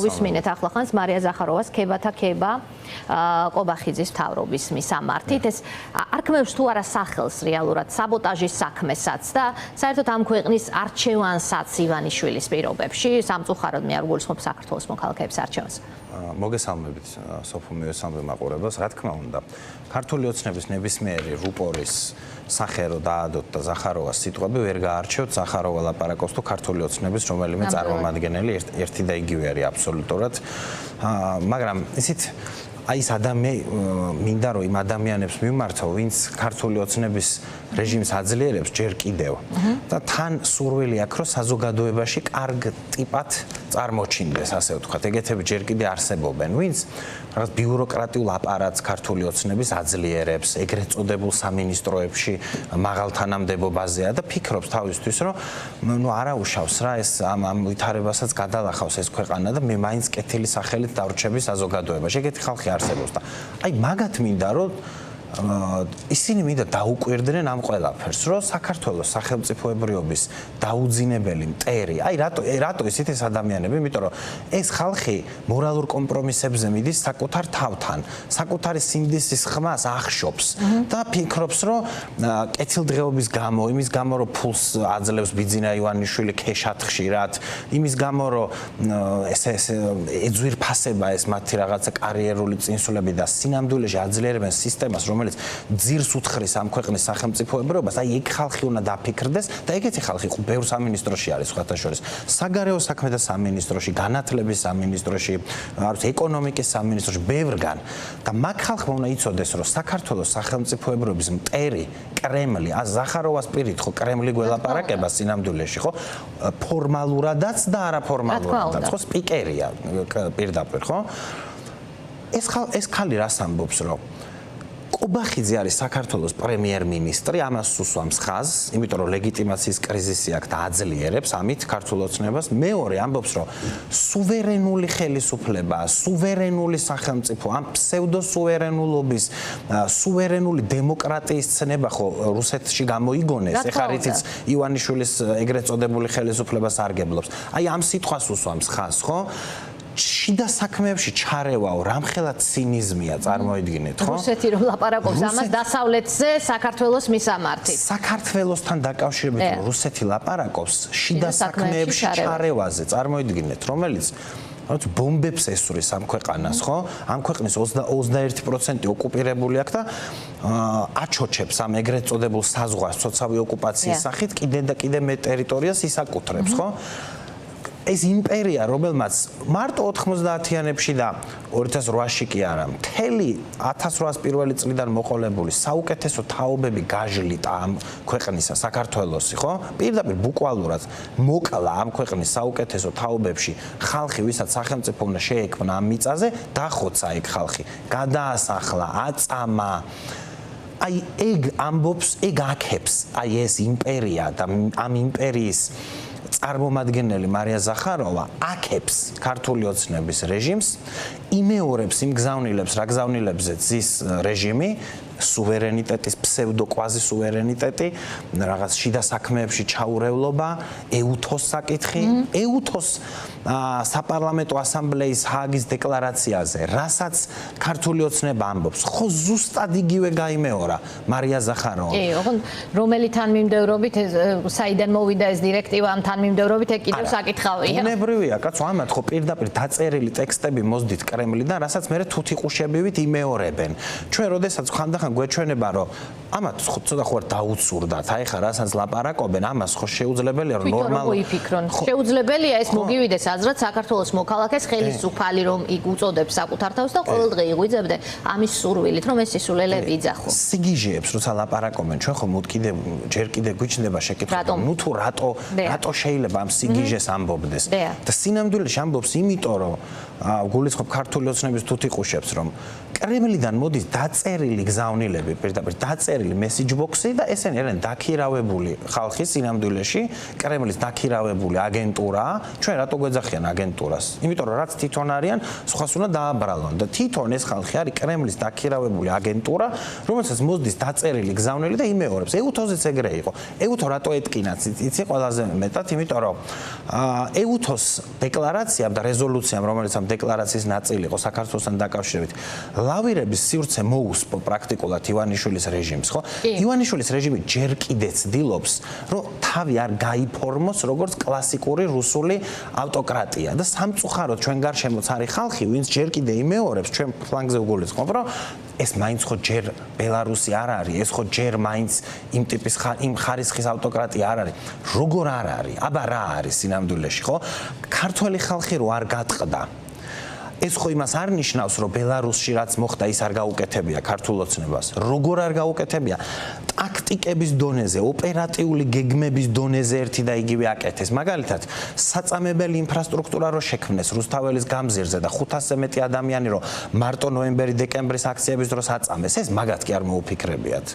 მოვისმინეთ ახლახანს მარია ზახაროვას ქებათა ქება ყობახიძის მთავრობის მისამართით. ეს არქმევს თუ არა სახელს რეალურად საბოტაჟის საქმესაც და საერთოდ ამ ქვეყნის არჩევანსაც ივანიშვილის პირობებში სამწუხაროდ მე არ გულისხმობ საქართველოს მოქალაქეების არჩევანს. მოგესალმებით სოფო მეოსამბე მაყურებელს. Რა თქმა უნდა, ქართული ოცნების ნებისმიერი რუპორის სახე რო დაადოთ და ზახაროვას სიტყვები ვერ გაარჩევთ ზახაროვა ლაპარაკობს თუ ქართული ოცნების რომელიმე წარმომადგენელი ერთი და იგივე არის აბსოლუტურად. მაგრამ ისიც აი ეს მინდა რომ იმ ადამიანებს მიმართო, ვინც ქართული ოცნების რეჟიმს აძლიერებს ჯერ კიდევ და თან სურვილი აქვს რომ საზოგადოებაში კარგ ტიპად წარმოჩინდეს, ასე ვთქვათ. ეგეთები ჯერ კიდევ არსებობენ, ვინც რაღაც ბიუროკრატიულ აპარატს ქართული ოცნების აძლიერებს, ეგრეთ წოდებულ სამინისტროებში მაღალ თანამდებობაზეა და ფიქრობს თავისთვის, რომ ნუ არა უშავს რა ეს ამ ვითარებასაც გადალახავს ეს ქვეყანა და მე მაინც კეთილი სახელით დავრჩები საზოგადოებაში. ეგეთი ხალხი არსებობს და აი მაგათ მინდა რომ ისინი მინდა დაუკვირდნენ ამ ყველაფერს, რომ საქართველოს სახელმწიფოებრიობის დაუძინებელი მტერი, აი რატო ისეთ ეს ადამიანები, იმიტომ რომ ეს ხალხი მორალურ კომპრომისებზე მიდის საკუთარ თავთან, საკუთარი სინდისის ხმას ახშობს და ფიქრობს, რომ კეთილდღეობის გამო, იმის გამო, რომ ფულს აძლევს ბიძინა ივანიშვილი ქეშად ხშირად, იმის გამო, რომ ეს ეძვირფასება ეს მათი რაღაცა კარიერული წინსვლები და სინამდვილეში აძლიერებენ სისტემას, რომელიც ძირს უთხრის ამ ქვეყნის სახელმწიფოებრიობას, აი ეგ ხალხი უნდა დაფიქრდეს და ეგეთი ხალხი ბევრ სამინისტროში არის სხვათა შორის. საგარეო საქმეთა სამინისტროში, განათლების სამინისტროში, ეკონომიკის სამინისტროში, ბევრგან. და მაგ ხალხმა უნდა იცოდეს, რომ საქართველოს სახელმწიფოებრიობის მტერი კრემლი, ზახაროვას პირით ხო კრემლი გველაპარაკება სინამდვილეში, ხო? ფორმალურადაც და არაფორმალურადაც, ხო, სპიკერია პირდაპირ, ხო? ეს ხალი რას ამბობს, რომ ყობახიძე არის საქართველოს პრემიერ-მინისტრი, ამას უსვამს ხაზს, იმიტომ რომ ლეგიტიმაციის კრიზისი აქვს და აძლიერებს ამით ქართულ ოცნებას. მეორე ამბობს, რომ სუვერენული ხელისუფლება, სუვერენული სახელმწიფო, ამ ფსევდოსუვერენულობის, სუვერენული დემოკრატიის ცნება ხო რუსეთში გამოიგონეს, ეხლა რითიც ივანიშვილის ეგრეთ წოდებული ხელისუფლება სარგებლობს. აი ამ სიტყვას უსვამს ხაზს, ხო? შიდა საქმეებში ჩარევაო, რამხელა ცინიზმია, წარმოიდგინეთ, ხო? რუსეთი რომ ლაპარაკობს ამას დასავლეთზე საქართველოს მისამართით. საქართველოსთან დაკავშირებით რუსეთი ლაპარაკობს შიდა საქმეებში ჩარევაზე, წარმოიდგინეთ, რომელიც ბომბებს ესვრის ამ ქვეყანას, ხო? ამ ქვეყნის 21% ოკუპირებული აქვს და აჩოჩებს ამ ეგრეთ წოდებულ საზღვარს ცოცავი ოკუპაციის სახით კიდე და კიდე მე ტერიტორიას ისაკუთრებს, ხო? ეს იმპერია, რომელმაც მარტო 90-იანებში და 2008-ში კი არა, მთელი 1801 წლიდან მოყოლებული საუკეთესო თაობები გაჟლიტა ამ ქვეყნისა, საქართველოსი, ხო? პირდაპირ ბუკვალურად მოკლა ამ ქვეყნის საუკეთესო თაობებში ხალხი, ვისაც სახელმწიფო უნდა შეექმნა ამ მიწაზე, დახოცა ეგ ხალხი, გადაასახლა, აწამა. აი ეგ ამბობს, ეგ აქებს, აი ეს იმპერია და ამ იმპერიის წარმომადგენელი მარია ზახაროვა აქებს ქართული ოცნების რეჟიმს, იმეორებს იმ გზავნილებს, რა გზავნილებზეც ის რეჟიმი, სუვერენიტეტის ფსევდო-კვაზი სუვერენიტეტი, რაღაც შიდა საქმეებში ჩაურევლობა, ეუთოს საკითხი, ეუთოს საპარლამენტო ასამბლეის ჰააგის დეკლარაციაზე, რასაც ქართული ოცნება ამბობს, ხო ზუსტად იგივე გაიმეორა მარია ზახაროვა. ოღონდ რომელი თანმიმდევრობით საიდან მოვიდა ეს დირექტივა ამ თანმიმდევრობით ეგ კიდევ საკითხავია. უნებრივია, კაცო, ამათ ხო პირდაპირ დაწერილი ტექსტები მოსდით კრემლიდან, რასაც მე თუთიყუშებივით იმეორებენ. ჩვენ როდესაც ხანდახან გვეჩვენება, რომ ამათ ცოტა ხო დაუცურდათ, აი ხა რასაც ლაპარაკობენ, ამას ხო შეუძლებელია რომ ნორმალურად მოიფიქრონ. შეუძლებელია ეს მოგივიდეს აზრად საქართველოს მოქალაქეს ხელისუფალი რომ იქ უწოდებს საკუთარ თავს და ყოველდღე იღვიძებდნენ ამის სურვილით რომ ეს სისულელები იძახო. სიგიჟეებს როცა ლაპარაკობენ, ჩვენ ხო ჯერ კიდე გვიჩნდება შეკითხვა, ნუ თუ რატო შეიძლება ამ სიგიჟეს ამბობდეს? და სინამდვილეში ამბობს იმიტომ რომ გულისხმობ ქართული ოცნების თუთიყუშებს, რომ კრემლიდან მოდის დაწერილი გზავნილები, პირდაპირ დაწერილი message box-ი და ესენი არიან დაქირავებული ხალხის სინამდვილეში, კრემლის დაქირავებული აგენტურა. ჩვენ რატო გვეძახიან აგენტურას? იმიტომ რომ რაც თვითონ არიან, სხვას უნდა დააბრალონ და თვითონ ეს ხალხი არის კრემლის დაქირავებული აგენტურა, რომელსაც მოდის დაწერილი გზავნილი და იმეორებს. ეუთოზიც ეგრე იყო. ეუთო რატო ეტკინაც იცი ყველაზე მეტად, იმიტომ რომ ეუთოს დეკლარაციამ და რეზოლუციამ, რომელიც ამ დეკლარაციის ნაწილი იყო საქართველოსთან დაკავშირებით, ლავირების სივრცე მოუსპო პრაქტიკულად ივანიშვილის რეჟიმს, ხო? ივანიშვილის რეჟიმი ჯერ კიდე ცდილობს, რომ თავი არ გაიფორმოს როგორც კლასიკური რუსული ავტოკრატია და სამწუხაროდ ჩვენ გარშემოც არის ხალხი, ვინც ჯერ კიდე იმეორებს, ჩვენ ფლანგზე უგულისხმობ, რომ ეს მაინც ხო ჯერ ბელარუსი არ არის, ეს ხო ჯერ მაინც იმ ტიპის იმ ხარისხის ავტოკრატია არ არის. როგორ არ არის? აბა რა არის სინამდვილეში, ხო? ქართველი ხალხი რო არ გატყდა ეს ხო იმას არ ნიშნავს, რომ ბელარუსში რაც მოხდა, ის არ გაუკეთებია ქართულ ოცნებას. როგორ არ გაუკეთებია? ტაქტიკების დონეზე, ოპერატიული გეგმების დონეზე ერთი და იგივე აკეთეს. მაგალითად, საწამებელი ინფრასტრუქტურა რო შექმნეს რუსთაველის გამზირზე და 500-ზე მეტი ადამიანი რო მარტო ნოემბერი-დეკემბრის აქციების დროს აწამეს, ეს მაგათ კი არ მოუფიქრებიათ.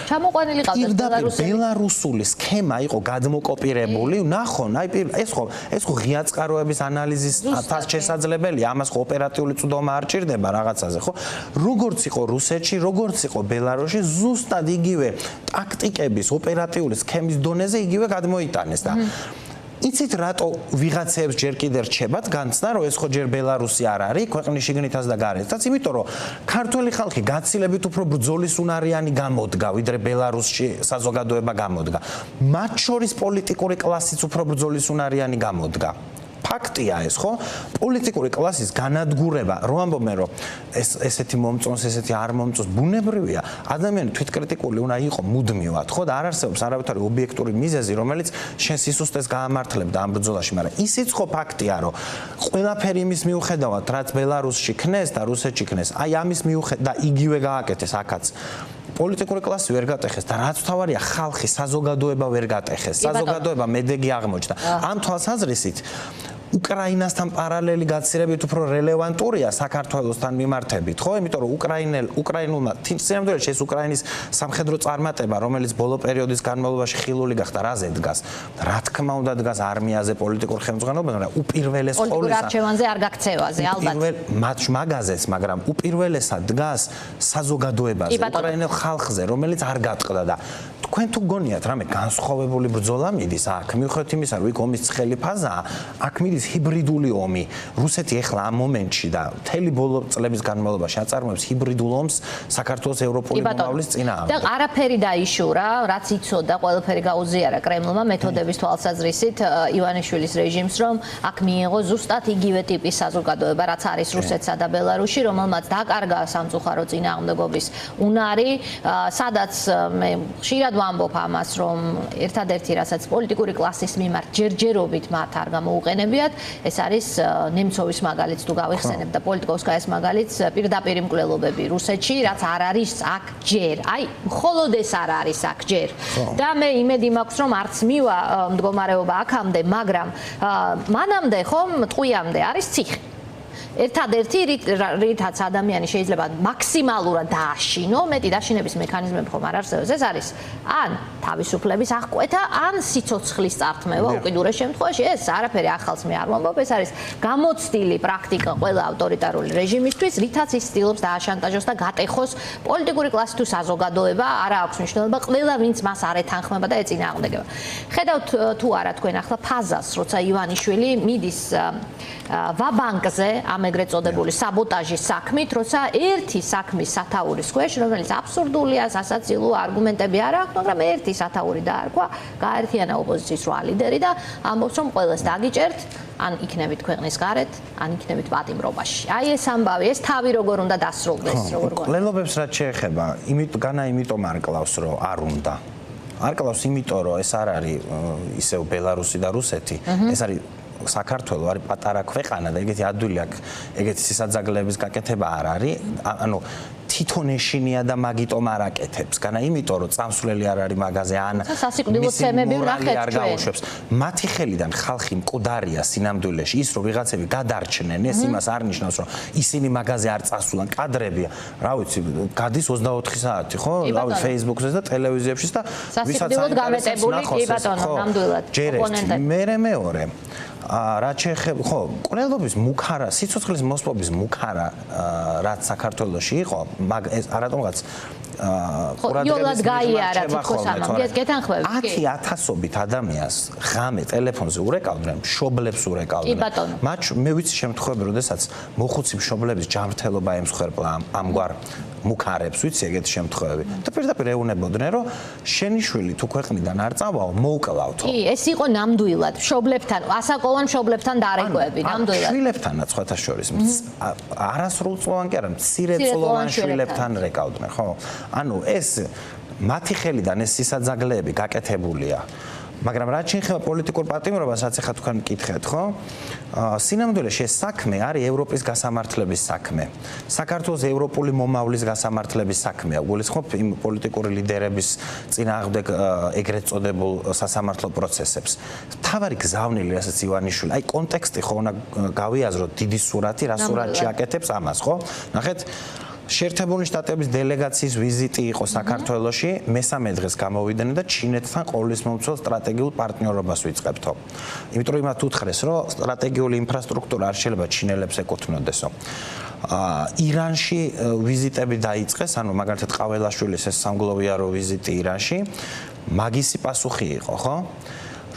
ჩამოყვანილი ყავდა ბელარუსული სქემა იყო გადმოკოპირებული. ნახონ, აი ეს ხო ღია წყაროების ანალიზის შესაძლებელია, ამას ოპერატიული წვდომა არ ჭირდება რაღაცაზე, ხო? როგორც იყო რუსეთში, როგორც იყო ბელარუსში, ზუსტად იგივე ტაქტიკების, ოპერატიული სქემის დონეზე იგივე გადმოიტანეს და იცით რატო ვიღაცებს ჯერ კიდე რჩებათ განცდა, რომ ეს ხო ჯერ ბელარუსი არ არის, ქვეყნის შიგნითაც და გარეთაც, იმიტომ რომ ქართველი ხალხი გაცილებით უფრო ბრძოლის უნარიანი გამოდგა, ვიდრე ბელარუსში საზოგადოება გამოდგა. მათ შორის პოლიტიკური კლასიც უფრო ბრძოლის უნარიანი გამოდგა. ფაქტია ეს, ხო? პოლიტიკური კლასის განადგურება, რო ამბობენ, რომ ესეთი მომწონს, ესეთი არ მომწონს, ბუნებრივია. ადამიანი თვითკრიტიკული უნდა იყო მუდმივად, ხო? და არ არსებობს არავითარი ობიექტური მიზეზი, რომელიც შენ სისუსტეს გაამართლებდა ამ ბრძოლაში, მაგრამ ისიც ხო ფაქტია, რომ ყველაფერი იმის მიუხედავად, რაც ბელარუსში ქნეს და რუსეთში ქნეს, აი ამის მიუხედავად და იგივე გააკეთეს აქაც. პოლიტიკური კლასი ვერ გატეხეს და რაც თავარია ხალხი, საზოგადოება ვერ გატეხეს. საზოგადოება მედეგი აღმოჩნდა. ამ თვალსაზრისით უკრაინასთან პარალელი გაცილებით უფრო რელევანტურია საქართველოსთან მიმართებით, ხო? იმიტომ რომ უკრაინულმა სინამდვილეში ეს უკრაინის სამხედრო წარმატება, რომელიც ბოლო პერიოდის განმავლობაში ხილული გახდა, რაზე დგას? რა თქმა უნდა დგას არმიაზე, პოლიტიკურ ხელმძღვანელობაზე, მაგრამ უპირველეს ყოვლისა პოლიტიკურ არჩევანზე არ გაქცევაზე, ალბათ. მაგაზეც, მაგრამ უპირველესად დგას საზოგადოებაზე, უკრაინელ ხალხზე, რომელიც არ გატყდა და თქვენ თუ გონიათ რამე განსხვავებული ბრძოლა მიდის აქ, მიუხედავად იმისა, რომ იქ ომის ცხელი ფაზაა, აქ მიდის ჰიბრიდული ომი. რუსეთი ეხლა ამ მომენტში და მთელი ბოლო წლების განმავლობაში აწარმოებს ჰიბრიდულ ომს საქართველოს ევროპული მომავლის წინააღმდეგ. და არაფერი დაიშურა, რაც იცოდა, ყველაფერი გაუზიარა კრემლმა მეთოდების თვალსაზრისით ივანიშვილის რეჟიმს, რომ აქ მიიღო ზუსტად იგივე ტიპის საზოგადოება, რაც არის რუსეთსა და ბელარუსში, რომელმაც დაკარგა სამწუხარო წინააღმდეგობის უნარი, სადაც მე ხშირად ვამბობ ამას, რომ ერთადერთი რასაც პოლიტიკური კლასის მიმართ ჯერჯერობით მათ არ გამოუყენებიათ, ეს არის ნემცოვის მაგალითს თუ გავიხსენებ და პოლიტიკოვსკაიას მაგალითს, პირდაპირ მკვლელობები რუსეთში, რაც არ არის აქ ჯერ. აი, მხოლოდ ეს არ არის აქ ჯერ. და მე იმედი მაქვს, რომ არც მივა მდგომარეობა აქამდე, მაგრამ მანამდე ხომ ტყვიამდე არის ციხე. ერთადერთი რითაც ადამიანი შეიძლება მაქსიმალურად დააშინო, მეტი დაშინების მექანიზმები ხომ არ არსებობს, ეს არის ან თავისუფლების აღკვეთა, ან სიცოცხლის წართმევა უკიდურეს შემთხვევაში. ეს არაფერი ახალს მე არ ვამბობ, ეს არის გამოცდილი პრაქტიკა ყველა ავტორიტარული რეჟიმისთვის, რითაც ის ცდილობს დააშანტაჟოს და გატეხოს პოლიტიკური კლასი თუ საზოგადოება, არა აქვს მნიშვნელობა, ყველა ვინც მას არ ეთანხმება და ეწინააღმდეგება. ხედავთ თუ არა თქვენ ახლა ფაზას, როცა ივანიშვილი მიდის ვაბანკზე, ამ ეგრეთ წოდებული საბოტაჟის საქმით, როცა ერთი საქმის სათაურის ქვეშ, რომელიც აბსურდულია, სასაცილო არგუმენტები არ აქვს, მაგრამ ერთი სათაური დაარქვა, გაერთიანა ოპოზიციის 8 ლიდერი და ამბობს, რომ ყველას დაგიჭერთ, ან იქნებით ქვეყნის გარეთ, ან იქნებით პატიმრობაში. აი ეს ამბავი, ეს თავი როგორ უნდა დასრულდეს, როგორ გონიათ? ყლელობებს რაც შეეხება, იმიტომ არ კლავს, რომ არ უნდა. არ კლავს იმიტომ, რომ ეს არ არის ისევ ბელარუსი და რუსეთი, ეს არის საქართველო არის პატარა ქვეყანა და ეგეთი ადვილი აქვს, ეგეთი სისაძაგლეების გაკეთება არ არის. ანუ თვითონ ეშინია და მაგიტომ არ აკეთებს. განა იმიტომ რომ წამსვლელი არ არის მაგაზე ან სასიკვდილო ცემები ვნახეთ არ გაუშვებს. მათი ხელიდან ხალხი მკვდარია სინამდვილეში. ის რომ ვიღაცები გადარჩნენ, ეს იმას არ ნიშნავს რომ ისინი მაგაზე არ წასულან. კადრებია, რა ვიცი, გადის 24 საათი, ხო? რა ვიცი, Facebook-ზე და ტელევიზიებში და ვისაც გამეტებული, კი ბატონო, ნამდვილად. მე მეორე რაც შეეხება, ხო, ყრელობის მუქარა, სიცოცხლის მოსპობის მუქარა რაც საქართველოში იყო, მაგ ეს არატომღაც ყურადღების გაიარა თითქოს ამას. გეთანხმები? 10,000-ობით ადამიანს ღამე ტელეფონზე ურეკავდნენ, მშობლებს ურეკავდნენ. კი ბატონო. მე ვიცი შემთხვევები, როდესაც მოხუცი მშობლების ჯანმრთელობა ემსხვერპლა ამგვარ მუქარებს, ვიცი ეგეთი შემთხვევები. და პირდაპირ ეუნებოდნენ, რომ შენი შვილი თუ ქვეყნიდან არ წავაო, მოუკლავთო. კი, ეს იყო ნამდვილად მშობლებთან, ასაკოვან მშობლებთან დარეკვები, ნამდვილად. შვილებთანაც სხვათა შორის. არასრულწლოვან კი არა, მცირეწლოვან შვილებთან რეკავდნენ, ხო? ანუ ეს მათი ხელიდან ეს სისაძაგლეები გაკეთებულია. მაგრამ რაც შეეხება პოლიტიკურ პატიმრობას, რაც ახლა თქვენ მკითხეთ, ხო? სინამდვილეში ეს საქმე არის ევროპის გასამართლების საქმე. საქართველოს ევროპული მომავლის გასამართლების საქმეა. გულისხმობ იმ პოლიტიკური ლიდერების წინააღმდეგ ეგრეთ წოდებულ სასამართლო პროცესებს. მთავარი გზავნილი, რასაც ივანიშვილი, აი კონტექსტი ხო უნდა გავიაზროთ დიდი სურათი, რა სურათში აკეთებს ამას, ხო? ნახეთ შეერთებული შტატების დელეგაციის ვიზიტი იყო საქართველოში, მესამე დღეს გამოვიდნენ და ჩინეთთან ყოვლისმომცველ სტრატეგიულ პარტნიორობას ვიწყებთო. იმიტომ რომ იმათ უთხრეს, რომ სტრატეგიული ინფრასტრუქტურა არ შეიძლება ჩინელებს ეკუთვნოდესო. ირანში ვიზიტები დაიწყეს, ანუ მაგალითად ყაველაშვილის ეს სამგლოვიარო ვიზიტი ირანში, მაგისი პასუხი იყო, ხო?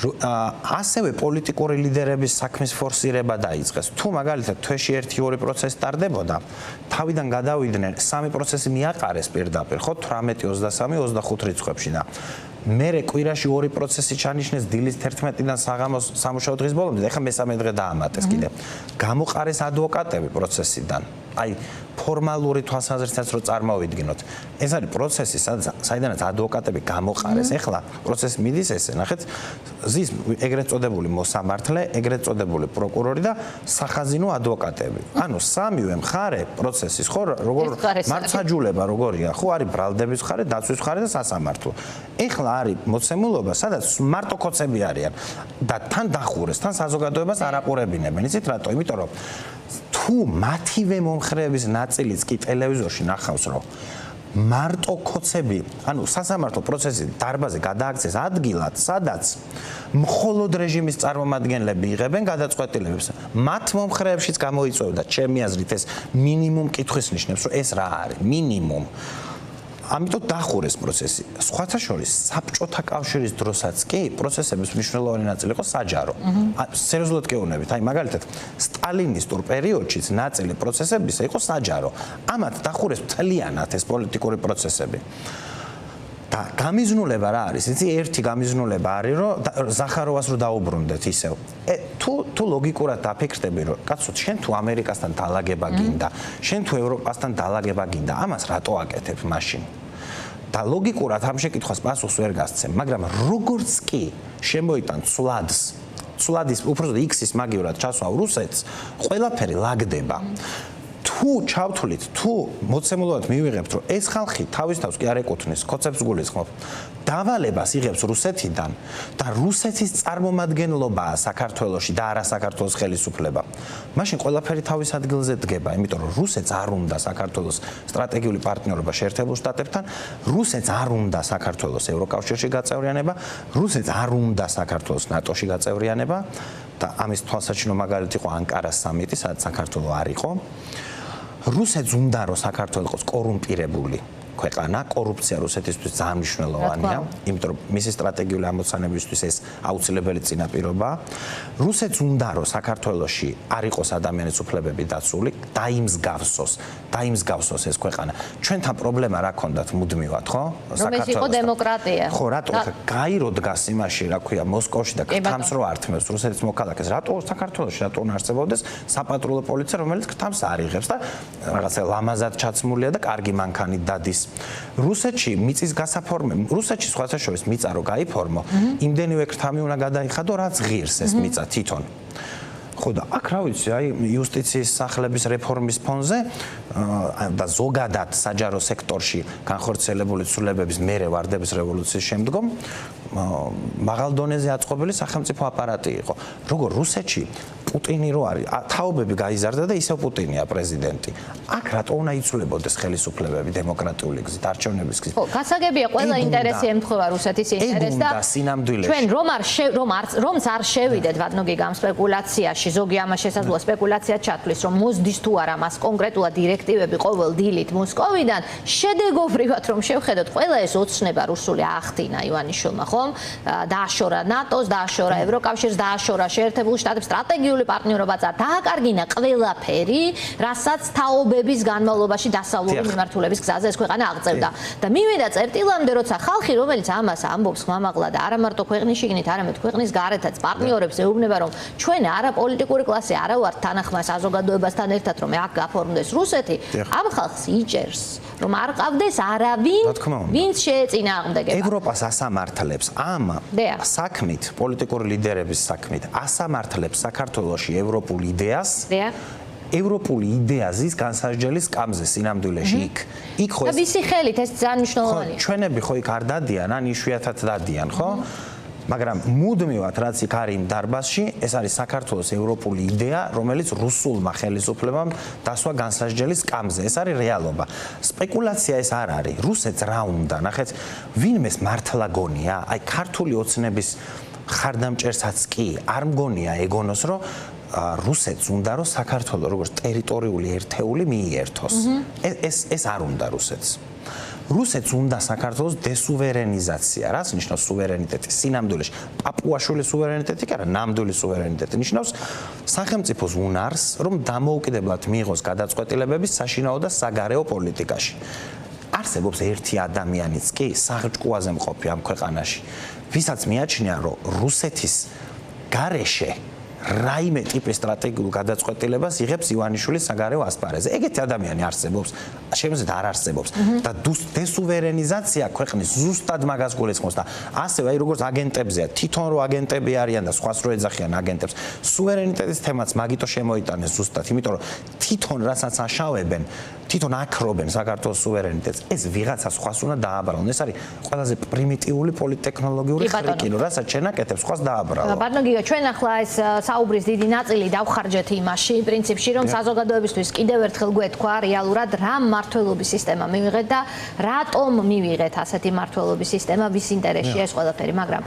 ასევე პოლიტიკური ლიდერების საქმის ფორსირება დაიწყეს. თუ მაგალითად თვეში 1-2 პროცესი ტარდებოდა, თავიდან გადავიდნენ 3 პროცესი მიაყარეს პირდაპირ, ხო, 18, 23, 25 რიცხვებში და მერე კვირაში 2 პროცესი ჩანიშნეს დილის 11-დან საღამოს სამუშაო დღის ბოლომდე, ეხლა მესამე დღე დაამატეს კიდე. გამოყარეს ადვოკატები პროცესიდან. აი ფორმალური თვალსაზრისით რო წარმოვიდგინოთ. ეს არის პროცესი, საიდანაც ადვოკატები გამოყარეს. ეხლა პროცესი მიდის ესე, ნახეთ, ზის ეგრეთ წოდებული მოსამართლე, ეგრეთ წოდებული პროკურორი და სახაზინო ადვოკატები. ანუ სამივე მხარე პროცესის, ხო, როგორ მართლმსაჯულება როგორია, ხო, არის ბრალდების მხარე, დაცვის მხარე და სასამართლო. ეხლა არის მოცემულობა, სადაც მარტო კოცები არიან და თან დახურეს, თან საზოგადოებას არ აყურებინებენ. იცით რატო? იმიტომ რომ თუ მათივე მომხრეების ნაწილიც კი ტელევიზორში ნახავს, რომ მარტო კოცები, ანუ სასამართლო პროცესი დარბაზე გადააქცეს ადგილად, სადაც მხოლოდ რეჟიმის წარმომადგენლები იღებენ გადაწყვეტილებებს. მათ მომხრეებშიც გამოიწვევდა, ჩემი აზრით, ეს მინიმუმ კითხვის ნიშნებს, რომ ეს რა არის, მინიმუმ. ამიტომ დახურეს პროცესი. სხვათა შორის საბჭოთა კავშირის დროსაც კი პროცესების მნიშვნელოვანი ნაწილი იყო საჯარო. სერიოზულად გეუბნებით, აი მაგალითად სტალინისტურ პერიოდშიც ნაწილი პროცესებისა იყო საჯარო. ამათ დახურეს მთლიანად ეს პოლიტიკური პროცესები. და გამიზნულება რა არის? იცი, ერთი გამიზნულება არის, რომ ზახაროვას რო დაუბრუნდეთ ისევ. თუ ლოგიკურად დაფიქრდები, რომ კაცო, შენ თუ ამერიკასთან დალაგება გინდა, შენ თუ ევროპასთან დალაგება გინდა, ამას რატო აკეთებ მაშინ? და ლოგიკურად ამ შეკითხვას პასუხს ვერ გასცემ, მაგრამ როგორც კი შემოიტან ცვლადის, უბრალოდ X-ის მაგივრად ჩასვავ რუსეთს, ყველაფერი ლაგდება. თუ ჩავთვლით, თუ მოცემულობად მივიღებთ, რომ ეს ხალხი თავის თავს კი არ ეკუთვნის, კოცებს გულისხმობ, დავალებას იღებს რუსეთიდან და რუსეთის წარმომადგენლობაა საქართველოში და არა საქართველოს ხელისუფლება. მაშინ ყველაფერი თავის ადგილზე დგება, იმიტომ რომ რუსეთს არ უნდა საქართველოს სტრატეგიული პარტნიორობა შეერთებულ შტატებთან, რუსეთს არ უნდა საქართველოს ევროკავშირში გაწევრიანება, რუსეთს არ უნდა საქართველოს ნატოში გაწევრიანება და ამის თვალსაჩინო მაგალითი იყო ანკარას სამიტი, სადაც საქართველო არ იყო. რუსეთს უნდა რომ საქართველო იყოს კორუმპირებული ქვეყანა, კორუფცია რუსეთისთვის ძალიან მნიშვნელოვანია, იმიტომ რომ მისი სტრატეგიული ამოცანებისთვის ეს აუცილებელი წინაპირობაა. რუსეთს უნდა რომ საქართველოში არ იყოს ადამიანის უფლებები დაცული, დაიმსგავსოს ეს ქვეყანა. ჩვენთან პრობლემა რა ქონდათ მუდმივად, ხო? რომ ეს იყო დემოკრატია. ხო, რატო გაირო დგას იმაში, რა ქვია, მოსკოვში და ქთამს რო ართმევს რუსეთის მოქალაქეს, რატო საქართველოში რატო უნდა არსებობდეს საპატრულო პოლიცია, რომელიც ქთამს არ იღებს და რაღაცა ლამაზად ჩაცმულია და კარგი მანქანით დადის რუსეთში მიწის გასაფორმება, რუსეთში სხვათა შორის მიწა რო გაიფორმო, იმდენივე ქრთამი უნდა გადაიხადო, რაც ღირს ეს მიწა თვითონ. ხო და აქ რა ვიცი, აი იუსტიციის სახლების რეფორმის ფონზე და ზოგადად საჯარო სექტორში განხორციელებული ცვლილებების მერე ვარდების რევოლუციის შემდგომ მაღალ დონეზე აწყობილი სახელმწიფო აპარატი იყო. როგორ რუსეთში პუტინი რო არის, თაობები გაიზარდა და ისევ პუტინია პრეზიდენტი. აქ რატო უნდა იცვლებოდეს ხელისუფლებები დემოკრატიული გზით, არჩევნების გზით? ხო, გასაგებია, ყველა ინტერესი ემთხვევა რუსეთის ინტერესს და ჩვენ რომც არ შევიდეთ ვადნოგი გამ სპეკულაციაში, ზოგი ამას შესაძლოა სპეკულაცია ჩათვლის, რომ მოსდის თუ არა მას კონკრეტულად დირექტივები ყოველ დილით მოსკოვიდან, შედეგობრივად რომ შევხედოთ, ყველა ეს ოცნება რუსული აღთინა ივანიშვილმა, ხომ? დააშორა ნატოს, დააშორა ევროკავშირს, დააშორა შეერთებულ შტატებს, სტრატეგიული პარტნიორობაც არ დააკარგინა ყველაფერი, რასაც თაობების განმავლობაში დასავლური მიმართულების გზაზე ეს ქვეყანა აღწევდა. და მივიდა წერტილამდე, როცა ხალხი, რომელიც ამას ამბობს ხმამაღლა და არა მარტო ქვეყნის შიგნით, არამედ ქვეყნის გარეთაც პარტნიორებს ეუბნება, რომ ჩვენ არა პოლიტიკური კლასი, არა ვართ თანახმა საზოგადოებასთან ერთად, რომ აქ გაფორმდეს რუსეთი, ამ ხალხს იჭერს, რომ არ ყავდეს არავინ, ვინც შეეწინააღმდეგება. ევროპას ასამართლებს ამ საქმით, პოლიტიკური ლიდერების საქმით, ასამართლებს საქართველოში ევროპულ იდეას. ევროპული იდეა ზის განსაჯელის სკამზე სინამდვილეში იქ. იქ ხო და ვისი ხელით ეს ძალიან მნიშვნელოვანია. ჩვენები ხო იქ არ დადიან, ან იშვიათად დადიან, ხო? მაგრამ მუდმივად რაც იქ არის იმ დარბაზში, ეს არის საქართველოს ევროპული იდეა, რომელიც რუსულმა ხელისუფლებამ დასვა განსაჯელის სკამზე. ეს არის რეალობა. სპეკულაცია ეს არ არის. რუსეთს რა უნდა? ნახეთ, ვინმეს მართლა გონია? აი ქართული ოცნების ხარდამჭერსაც კი არ მგონია ეგონოს, რომ რუსეთს უნდა რომ საქართველოს როგორც ტერიტორიული ერთეული მიიერთოს. ეს არ უნდა რუსეთს. რუსეთს უნდა საქართველოს დესუვერენიზაცია. რას ნიშნავს სუვერენიტეტი? სინამდვილეში პაპუაშვილის სუვერენიტეტი კი არა, ნამდვილი სუვერენიტეტი ნიშნავს სახელმწიფოს უნარს, რომ დამოუკიდებლად მიიღოს გადაწყვეტილებები საშინაო და საგარეო პოლიტიკაში. არსებობს ერთი ადამიანიც კი საღჭკუაზე მყოფი ამ ქვეყანაში, ვისაც მიაჩნია, რომ რუსეთის გარეშე რაიმე ტიპის სტრატეგიულ გადაწყვეტილებას იღებს ივანიშვილის საგარეო ასპარეზზე. ეგეთი ადამიანი არსებობს, შემზედ არ არსებობს და დესუვერენიზაცია ქვეყნის ზუსტად მაგას გულისხმობს და ასევე აი როგორც აგენტებზეა, თვითონ რო აგენტები არიან და სხვას რო ეძახიან აგენტებს, სუვერენიტეტის თემაც მაგიტო შემოიტანეს ზუსტად, იმიტომ რომ თვითონ რასაც აშავებენ, თვითონ აკრობენ საქართველოს სუვერენიტეტს, ეს ვიღაცა სხვას უნდა დააბრალონ. ეს არის ყველაზე პრიმიტიული პოლიტექნოლოგიური ხრიკი, რასაც ჩვენ აკეთებს, სხვას დააბრალო. ბატონო გიგო, ჩვენ ახლა ეს საუბრის დიდი ნაწილი დავხარჯეთ იმაში, პრინციპში, რომ საზოგადოებისთვის კიდევ ერთხელ გვეთქვა რეალურად რა მმართველობის სისტემა მივიღეთ და რატომ მივიღეთ ასეთი მმართველობის სისტემა, ვის ინტერესია ეს ყველაფერი, მაგრამ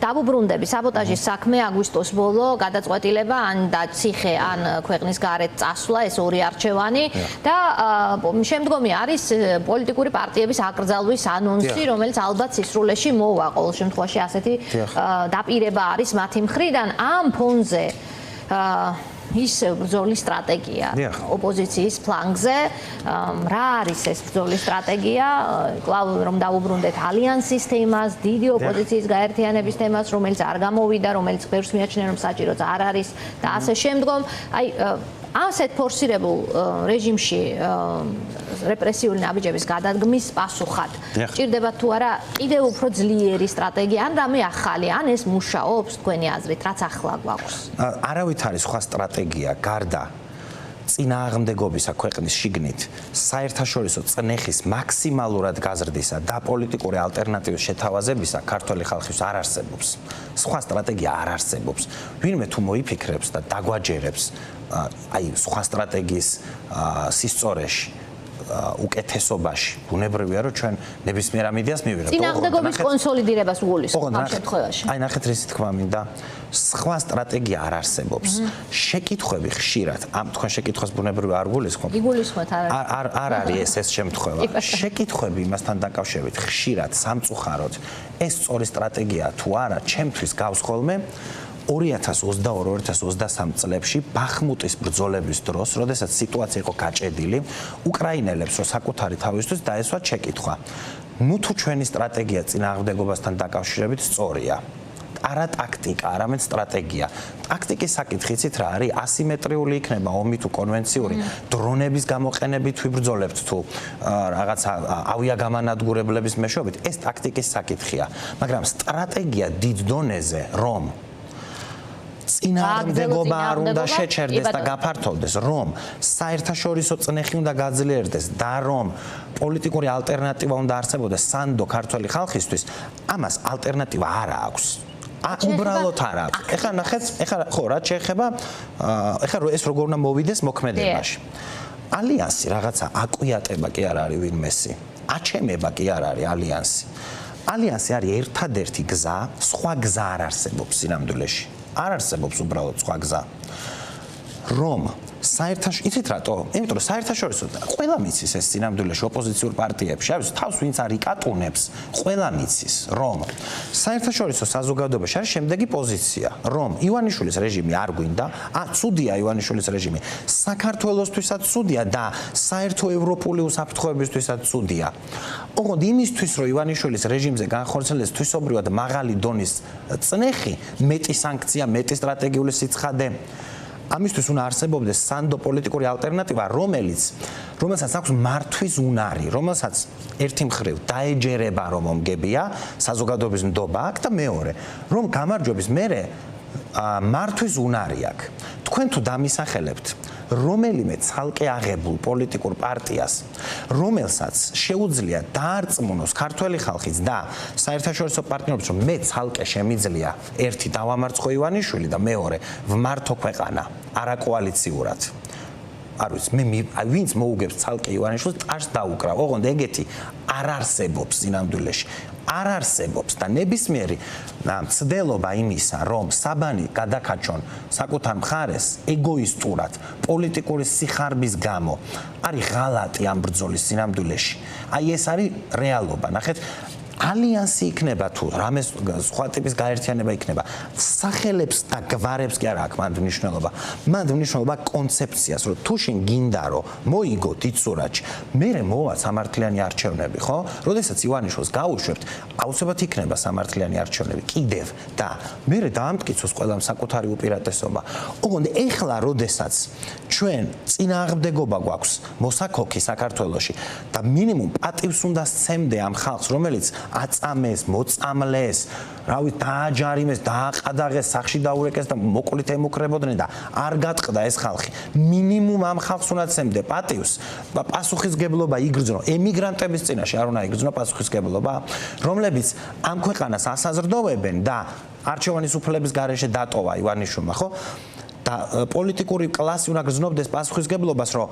დავუბრუნდები საბოტაჟის საქმე აგვისტოს ბოლო გადაწყვეტილება ან და ციხე ან ქვეყნის გარეთ წასვლა, ეს ორი არჩევანი და შემდგომი არის პოლიტიკური პარტიების აკრძალვის ანონსი, რომელიც ალბათ სისრულეში მოვა. ყოველ შემთხვევაში ასეთი დაპირება არის მათი მხრიდან. ამ ფონზე ისე ბრძოლის სტრატეგია ოპოზიციის ფლანგზე. რა არის ეს ბრძოლის სტრატეგია? კლავ რომ დავუბრუნდეთ ალიანსის თემას, დიდი ოპოზიციის გაერთიანების თემას, რომელიც არ გამოვიდა, რომელიც ბევრს მიაჩნია, რომ საჭიროც არ არის და ასე შემდგომ. აი ასეთ ფორსირებულ რეჟიმში რეპრესიული ნაბიჯების გადადგმის პასუხად ჭირდება თუ არა კიდევ უფრო ძლიერი სტრატეგია ან რამე ახალი, ან ეს მუშაობს თქვენი აზრით, რაც ახლა გვაქვს? არავით არის სხვა სტრატეგია გარდა წინააღმდეგობისა ქვეყნის შიგნით საერთაშორისო წნეხის მაქსიმალურად გაზრდისა და პოლიტიკური ალტერნატივის შეთავაზებისა ქართული ხალხის არ არსებობს. სხვა სტრატეგია არ არსებობს. ვინმე თუ მოიფიქრებს და დაგვაჯერებს აი სხვა სტრატეგიის სისწორეში უკეთესობაში, ბუნებრივია რომ ჩვენ ნებისმიერ ამიდიას მივიღებთ. წინააღმდეგობის კონსოლიდირებას უგულისხმობ ამ შემთხვევაში. აი ნახეთ რისი თქვა მინდა. სხვა სტრატეგია არ არსებობს. შეკითხვები ხშირად, ამ თქვენ შეკითხვას ბუნებრივია არ გულისხმობთ. იგულისხმოთ არ არის ეს შემთხვევა. შეკითხვები იმასთან დაკავშირებით ხშირად სამწუხაროდ ეს სწორი სტრატეგია თუ არა, ჩემთვის გავს ხოლმე 2022-2023 წლებში ბახმუტის ბრძოლების დროს, როდესაც სიტუაცია იყო გაჭედილი, უკრაინელებს რო საკუთარი თავისთვის დაესვათ შეკითხვა. ნუ თუ ჩვენი სტრატეგია წინააღმდეგობასთან დაკავშირებით სწორია. არა ტაქტიკა, არამედ სტრატეგია. ტაქტიკის საკითხი იცით რა არის? ასიმეტრიული იქნება ომი თუ კონვენციური, დრონების გამოყენებით ვიბრძოლებთ თუ რაღაცა ავიაგამანადგურებლების მეშვეობით, ეს ტაქტიკის საკითხია. მაგრამ სტრატეგია დიდ დონეზე, რომ წინააღმდეგობა არ უნდა შეჩერდეს და გაფართოვდეს, რომ საერთაშორისო წნეხი უნდა გაძლიერდეს და რომ პოლიტიკური ალტერნატივა უნდა არსებობდეს სანდო ქართველი ხალხისთვის, ამას ალტერნატივა არ აქვს. უბრალოდ არ აქვს. ეხლა ნახეთ, ეხლა ხო, რაც შეეხება, ეხლა ეს როგორ უნდა მოვიდეს მოქმედებაში. ალიანსი რაღაცა აკვიატება კი არ არის ვინმესი. აჩემება კი არ არის ალიანსი. ალიანსი არის ერთადერთი გზა, სხვა გზა არ არსებობს სინამდვილეში. არ არსებობს უბრალოდ სხვა გზა. რომ იცით რატო? იმიტომ რომ საერთაშორისო ყველა მიცის ეს სინამდვილეში ოპოზიციურ პარტიებში, არის თავს ვინც არ იკატუნებს, ყველა მიცის, რომ საერთაშორისო საზოგადოებაში არის შემდეგი პოზიცია, რომ ივანიშვილის რეჟიმი არ გვინდა, ცუდია ივანიშვილის რეჟიმი, საქართველოსთვისაც ცუდია და საერთო ევროპული უსაფრთხოებისთვისაც ცუდია. ოღონდ იმისთვის, რომ ივანიშვილის რეჟიმზე განხორციელდეს თვისობრივად მაღალი დონის წნეხი, მეტი სანქცია, მეტი სტრატეგიული სიცხადე, ამისთვის უნდა არსებობდეს სანდო პოლიტიკური ალტერნატივა, რომელსაც აქვს მართვის უნარი, რომელსაც ერთი მხრივ დაეჯერება რომ მომგებია, საზოგადოების ნდობა აქვს და მეორე, რომ გამარჯვების მერე მართვის უნარი აქვს. თქვენ თუ დამისახელებთ რომელიმე ცალკე აღებულ პოლიტიკურ პარტიას, რომელსაც შეუძლია დაარწმუნოს ქართველი ხალხიც და საერთაშორისო პარტნიორებს, რომ მე ცალკე შემიძლია ერთი დავამარცხო ივანიშვილი და მეორე ვმართო ქვეყანა არაკოალიციურად. არ ვიცი, მე ვინც მოუგებს ცალკე ივანიშვილს, ტარს დაუკრავ. ოღონდ ეგეთი არ არსებობს სინამდვილეში. არ არსებობს და ნებისმიერი მცდელობა იმისა, რომ საბანი გადაკაჩონ საკუთარ მხარეს ეგოისტურად, პოლიტიკური სიხარბის გამო, არის ღალატი ამ ბრძოლის სინამდვილეში. აი ეს არის რეალობა. ნახეთ, ალიანსი იქნება თუ რამეს სხვა ტიპის გაერთიანება იქნება, სახელებს და გვარებს კი არ აქვს მანდ მნიშვნელობა. მანდ მნიშვნელობა კონცეფციას, რომ თუ შენ გინდა რომ მოიგოთ იცურაჩი, მერე მოვა სამართლიანი არჩევნები, ხო? როდესაც ივანიშვილს გაუშვებთ, აუცილებლად იქნება სამართლიანი არჩევნები კიდევ და მერე დაამტკიცოს ყველამ საკუთარი უპირატესობა. ოღონდ ეხლა როდესაც ჩვენ წინააღმდეგობა გვაქვს მოსაქოქი საქართველოში და მინიმუმ პატივს უნდა სცემდე ამ ხალხს, რომელიც აწამეს, მოწამლეს, რავი, დააჯარიმეს, დააყადაღეს, სახში დაურეკეს და მოკლით ემუქრებოდნენ და არ გატყდა ეს ხალხი. მინიმუმ ამ ხალხს უნდა სცემდე პატივს, პასუხისგებლობა იგრძნო ემიგრანტების წინაშე, არ უნდა იგრძნო პასუხისგებლობა, რომლებიც ამ ქვეყანას ასაზრდოვებენ და არჩევანის უფლების გარეშე დატოვა ივანიშვილმა, ხო? და პოლიტიკური კლასი უნდა გრძნობდეს პასუხისგებლობას, რომ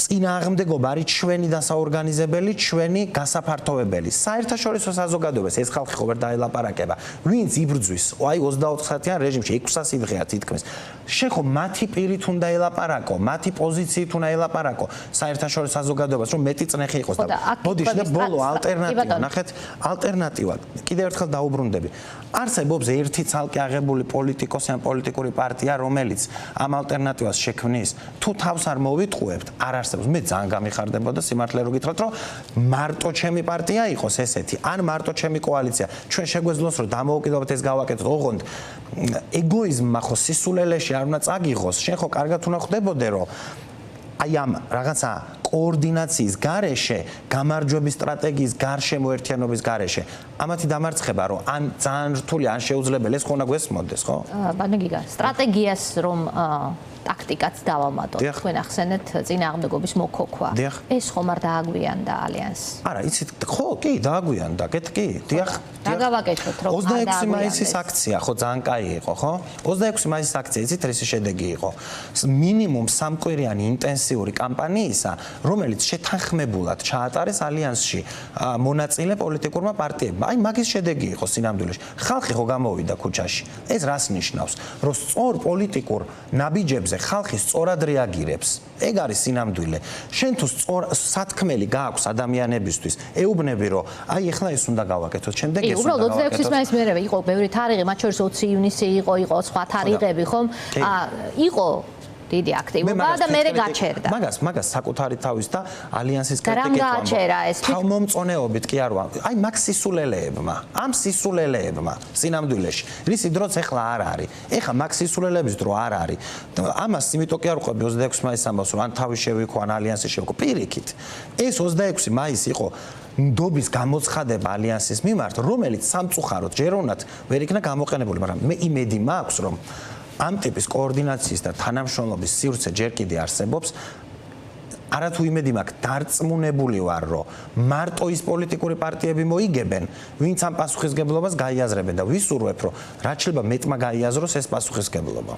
წინააღმდეგობა არის ჩვენი დასაორგანიზებელი, ჩვენი გასაფართოვებელი. საერთაშორისო საზოგადოებას ეს ხალხი ხო ვერ დაელაპარაკება. ვინც იბრძვის, აი 24 საათიან რეჟიმში 600 იდღეა თითქმის. შენ ხო მათი პირით უნდა ელაპარაკო, მათი პოზიციით უნდა ელაპარაკო საერთაშორისო საზოგადოებას, რომ მეტი წნეხი იყოს და ბოდიშ და ბოლო ალტერნატივა, ნახეთ, ალტერნატივა. კიდევ ერთხელ დაუბრუნდები. არსებობს ერთი ცალკე აღებული პოლიტიკოსი ან პოლიტიკური პარტია, რომელიც ამ ალტერნატივას შექმნის, თუ თავს არ მოვიტყუებთ, არ არსებობს. მე ძალიან გამიხარდებოდა სიმართლე რო გითხრათ, რომ მარტო ჩემი პარტია იყოს ესეთი, ან მარტო ჩემი კოალიცია. ჩვენ შეგვეძლოს რომ დამოუკიდებლად ეს გავაკეთოთ, ოღონდ ეგოიზმმა ხო სისულელეში არ უნდა წაგიღოს. შენ ხო კარგად უნდა ხვდებოდე, რომ აი ამ რაღაცა კოორდინაციის გარეშე, გამარჯვების სტრატეგიის გარშემო ერთიანობის გარეშე, ამათი დამარცხება, რომ ან ძალიან რთული, ან შეუძლებელი, ეს ხო უნდა გვესმოდეს, ხო? ბატონო გიგა, სტრატეგიას რომ ტაქტიკაც დავამატოთ. თქვენ ახსენეთ წინააღმდეგობის მოქოქვა. ეს ხომ არ დააგვიანდა ალიანსს? არა, იცით, ხო, კი, დააგვიანდა, კი, დიახ. დაგავაკეთოთ, რომ 26 მაისის აქცია, ხო, ძალიან კაი იყო, ხო? 26 მაისის აქცია, იცით, რისი შედეგი იყო? მინიმუმ სამკვირიანი ინტენსიური კამპანიისა, რომელიც შეთანხმებულად ჩაატარეს ალიანსში მონაწილე პოლიტიკურმა პარტიებმა. აი, მაგის შედეგი იყო სინამდვილეში. ხალხი ხო გამოვიდა ქუჩაში. ეს რას ნიშნავს? რომ სწორ პოლიტიკურ ნაბიჯებზე ხალხი სწორად რეაგირებს. ეგ არის სინამდვილე. შენ თუ სწორ სათქმელი გააქვს ადამიანებისთვის, ეუბნები, რომ აი ეხლა ეს უნდა გავაკეთოთ, შემდეგ ეს უნდა უბრალოდ გავაკეთოთ. 26 მაისს მერე იყო ბევრი თარიღი, მათ შორის 20 ივნისი იყო სხვა თარიღები, ხომ? იყო დიდი აქტივობა და მე გაჩერდა. მაგას საკუთარი თავის და ალიანსის და რამ გააჩერა ეს? თავმომწონეობით კი არ ვარ. აი მაგ სისულელეებმა, ამ სისულელეებმა სინამდვილეში. რისი დროც ეხლა არ არის. ეხლა მაგ სისულელეების დრო არ არის. ამას იმიტომ კი არ ვყვები 26 მაისს ამბავს, რომ ან თავი შევიქო, ან ალიანსი შევიქო. პირიქით. ეს 26 მაისი იყო ნდობის გამოცხადება ალიანსის მიმართ, რომელიც სამწუხაროდ ჯერ უნდათ ვერ იქნა გამოყენებული, მაგრამ მე იმედი მაქვს, რომ ამ ტიპის კოორდინაციის და თანამშრომლობის სივრცე ჯერ კიდე არსებობს. არათუ იმედი მაქვს, დარწმუნებული ვარ, რომ მარტო ის პოლიტიკური პარტიები მოიგებენ, ვინც ამ პასუხისგებლობას გაიაზრებენ და ვისურვებ, რომ რაც შეიძლება მეტმა გაიაზროს ეს პასუხისგებლობა.